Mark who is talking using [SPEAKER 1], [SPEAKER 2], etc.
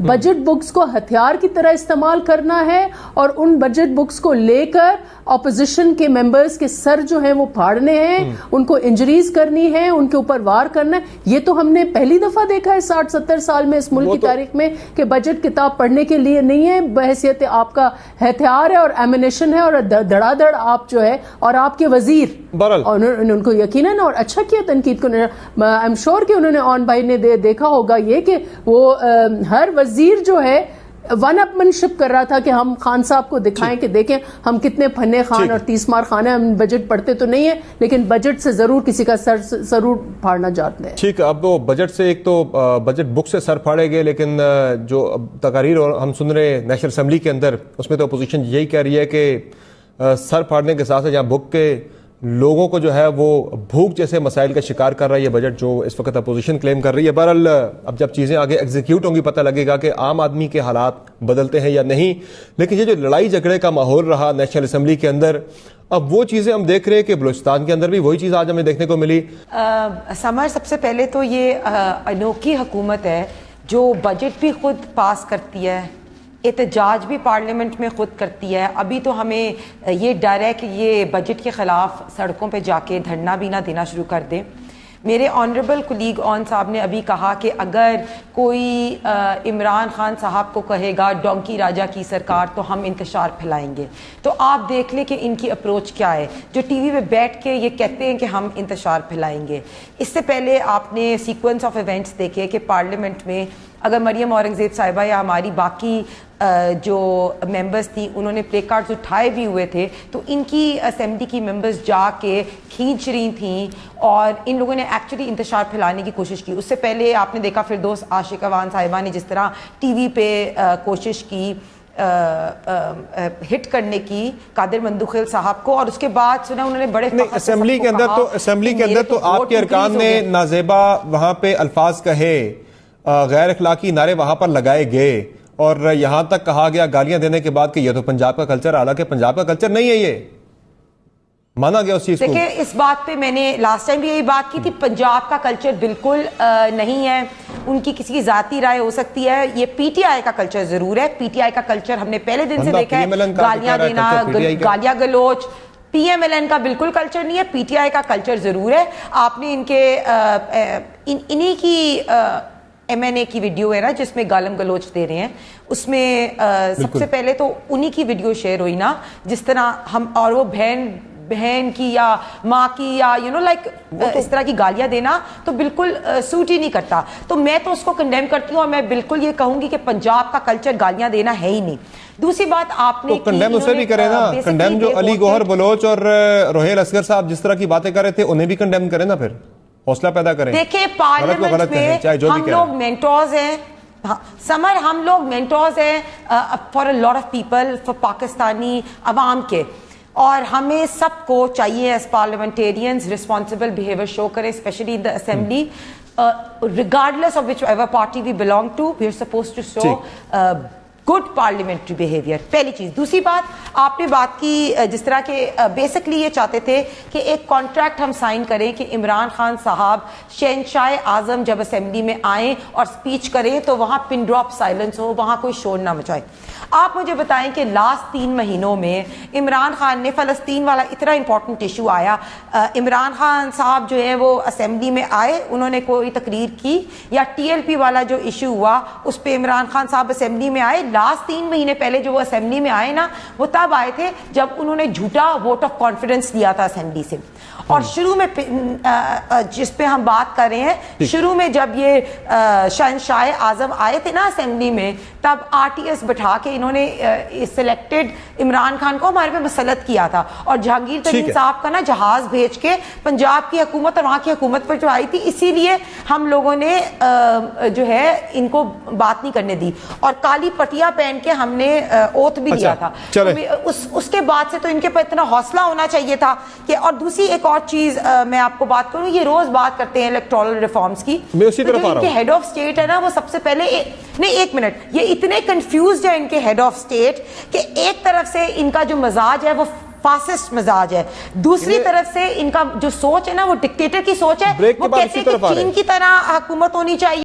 [SPEAKER 1] Budget books کو ہتھیار کی طرح استعمال کرنا ہے اور ان بجٹ بکس کو لے کر اپوزیشن کے ممبرز کے سر جو ہیں وہ پھاڑنے ہیں، ان کو انجریز کرنی ہے، ان کے اوپر وار کرنا ہے. یہ تو ہم نے پہلی دفعہ دیکھا ہے 60-70 سال میں اس ملک کی تاریخ میں کہ بجٹ کتاب پڑھنے کے لیے نہیں ہے، بحیثیت آپ کا ہتھیار ہے اور ایمونیشن ہے اور دڑا دڑ آپ جو ہے اور آپ کے وزیر ان کو یقیناً اور اچھا کیا تنقید کو. آئی ایم شور کہ انہوں نے آن بھائی نے دیکھا ہوگا یہ کہ وہ ہر وزیر جو ہے ون اپ من شپ کر رہا تھا کہ ہم خان صاحب کو دکھائیں کہ دیکھیں ہم کتنے پھنے خان اور 30 مار خان ہیں، ہم بجٹ پڑھتے تو نہیں ہیں لیکن بجٹ سے ضرور کسی کا سر ضرور پھاڑنا جانتے ہیں.
[SPEAKER 2] ٹھیک، اب وہ بجٹ سے ایک تو بجٹ بک سے سر پھاڑے گئے، لیکن جو تقاریر ہم سن رہے ہیں نیشنل اسمبلی کے اندر اس میں تو اپوزیشن یہی کہہ رہی ہے کہ سر پھاڑنے کے ساتھ جہاں بک کے لوگوں کو جو ہے وہ بھوک جیسے مسائل کا شکار کر رہا ہے یہ بجٹ جو اس وقت اپوزیشن کلیم کر رہی ہے. بہرحال اب جب چیزیں آگے ایگزیکیوٹ ہوں گی پتہ لگے گا کہ عام آدمی کے حالات بدلتے ہیں یا نہیں. لیکن یہ جو لڑائی جھگڑے کا ماحول رہا نیشنل اسمبلی کے اندر، اب وہ چیزیں ہم دیکھ رہے ہیں کہ بلوچستان کے اندر بھی وہی چیز آج ہمیں دیکھنے کو ملی.
[SPEAKER 3] سمر، سب سے پہلے تو یہ انوکھی حکومت ہے جو بجٹ بھی خود پاس کرتی ہے، احتجاج بھی پارلیمنٹ میں خود کرتی ہے. ابھی تو ہمیں یہ ڈر ہے کہ یہ بجٹ کے خلاف سڑکوں پہ جا کے دھرنا بھی نہ دینا شروع کر دیں. میرے آنریبل کولیگ اون صاحب نے ابھی کہا کہ اگر کوئی عمران خان صاحب کو کہے گا ڈونکی راجا کی سرکار تو ہم انتشار پھیلائیں گے. تو آپ دیکھ لیں کہ ان کی اپروچ کیا ہے جو ٹی وی پہ بیٹھ کے یہ کہتے ہیں کہ ہم انتشار پھیلائیں گے. اس سے پہلے آپ نے سیکوینس آف ایونٹس دیکھے کہ پارلیمنٹ میں اگر مریم اورنگزیب صاحبہ یا ہماری باقی جو ممبرز تھیں انہوں نے پلے کارڈز اٹھائے بھی ہوئے تھے تو ان کی اسمبلی کی ممبرز جا کے کھینچ رہی تھیں اور ان لوگوں نے ایکچولی انتشار پھیلانے کی کوشش کی. اس سے پہلے آپ نے دیکھا فردوس عاشق اوان صاحبہ نے جس طرح ٹی وی پہ کوشش کی ہٹ کرنے کی قادر مندوخیل صاحب کو، اور اس کے بعد سنا انہوں نے بڑے
[SPEAKER 2] اسمبلی کے اندر تو آپ کے ارکان نے نازیبا وہاں پہ الفاظ کہے، غیر اخلاقی نعرے وہاں پر لگائے گئے اور یہاں تک کہا گیا گالیاں دینے کے بعد کہ یہ تو پنجاب کا کلچر، حالانکہ پنجاب کا کلچر نہیں ہے، یہ مانا گیا اس چیز کو.
[SPEAKER 3] دیکھیں اس بات پہ میں نے لاسٹ ٹائم بھی یہی بات کی تھی، پنجاب کا کلچر بالکل نہیں ہے. ان کی کسی کی ذاتی رائے ہو سکتی ہے، یہ پی ٹی آئی کا کلچر ضرور ہے. پی ٹی آئی کا کلچر ہم نے پہلے دن سے دیکھا ہے، گالیاں دینا، گالیاں گلوچ. پی ایم ایل این کا بالکل کلچر نہیں ہے، پی ٹی آئی کا کلچر ضرور ہے. آپ نے ان کے انہی کی ایم این اے کی ویڈیو ہے نا جس میں گالم گلوچ دے رہے ہیں، اس میں سب سے پہلے تو انہی کی ویڈیو شیئر ہوئی نا جس طرح ہم، اور وہ بہن کی یا ماں کی یا لائک اس طرح کی گالیاں دینا تو بالکل سوٹ ہی نہیں کرتا. تو میں تو اس کو کنڈیم کرتی ہوں اور میں بالکل یہ کہوں گی کہ پنجاب کا کلچر گالیاں دینا ہے ہی نہیں. دوسری بات آپ نے
[SPEAKER 2] کنڈیم اسے بھی کرے نا، کنڈیم جو علی گوہر بلوچ اور روہیل اصغر صاحب جس طرح کی باتیں کر رہے تھے انہیں بھی کنڈیم کرے نا، پھر حوصلہ پیدا کریں.
[SPEAKER 3] دیکھیں پارلیمنٹ میں ہم لوگ مینٹورز ہیں، سمر ہم لوگ مینٹورز ہیں for a lot of people, for Pakistani عوام کے، اور ہمیں سب کو چاہیے as parliamentarians responsible behaviour show کریں، especially in the assembly. regardless of whichever party we belong to, we are supposed to show good parliamentary behavior. پہلی چیز. دوسری بات آپ نے بات کی جس طرح کہ بیسکلی یہ چاہتے تھے کہ ایک کانٹریکٹ ہم سائن کریں کہ عمران خان صاحب شہنشاہ اعظم جب اسمبلی میں آئیں اور سپیچ کریں تو وہاں پن ڈراپ سائلنس ہو، وہاں کوئی شور نہ مچائے. آپ مجھے بتائیں کہ لاسٹ 3 مہینوں میں عمران خان نے فلسطین والا اتنا امپورٹنٹ ایشو آیا، عمران خان صاحب جو ہے وہ اسمبلی میں آئے، انہوں نے کوئی تقریر کی، یا ٹی ایل پی والا جو ایشو ہوا اس پہ عمران خان صاحب اسمبلی میں آئے. لاسٹ 3 مہینے پہلے جو وہ اسمبلی میں آئے نا وہ تب آئے تھے جب انہوں نے جھوٹا ووٹ آف کانفیڈنس لیا تھا اسمبلی سے. اور شروع میں جس پہ ہم بات کر رہے ہیں، شروع میں جب یہ شہنشاہ اعظم آئے تھے نا اسمبلی میں تب آر ٹی ایس بٹھا کے انہوں نے سلیکٹڈ عمران خان کو ہمارے پہ مسلط کیا تھا، اور جہانگیر ترین صاحب کا نا جہاز بھیج کے پنجاب کی حکومت اور وہاں کی حکومت پر جو آئی تھی، اسی لیے ہم لوگوں نے جو ہے ان کو بات نہیں کرنے دی، اور کالی پٹیا پہن کے ہم نے اوتھ بھی دیا تھا. اس کے بعد سے تو ان کے پاس اتنا حوصلہ ہونا چاہیے تھا کہ. اور دوسری ایک اور چیز میں آپ کو بات کروں، یہ روز بات کرتے ہیں الیکٹورل ریفارمز کی، جو ان کے ہیڈ آف اسٹیٹ ہے نا وہ سب سے پہلے نہیں، ایک منٹ، یہ اتنے کنفیوزڈ ہے ان کے ہیڈ آف اسٹیٹ کہ ایک طرف سے ان کا جو مزاج ہے وہ فاسسٹ مزاج ہے، دوسری طرف سے ان کا جو سوچ ہے نا وہ ڈکٹیٹر کی سوچ ہے. وہ کہتے ہیں کہ چین کی طرح حکومت ہونی چاہیے.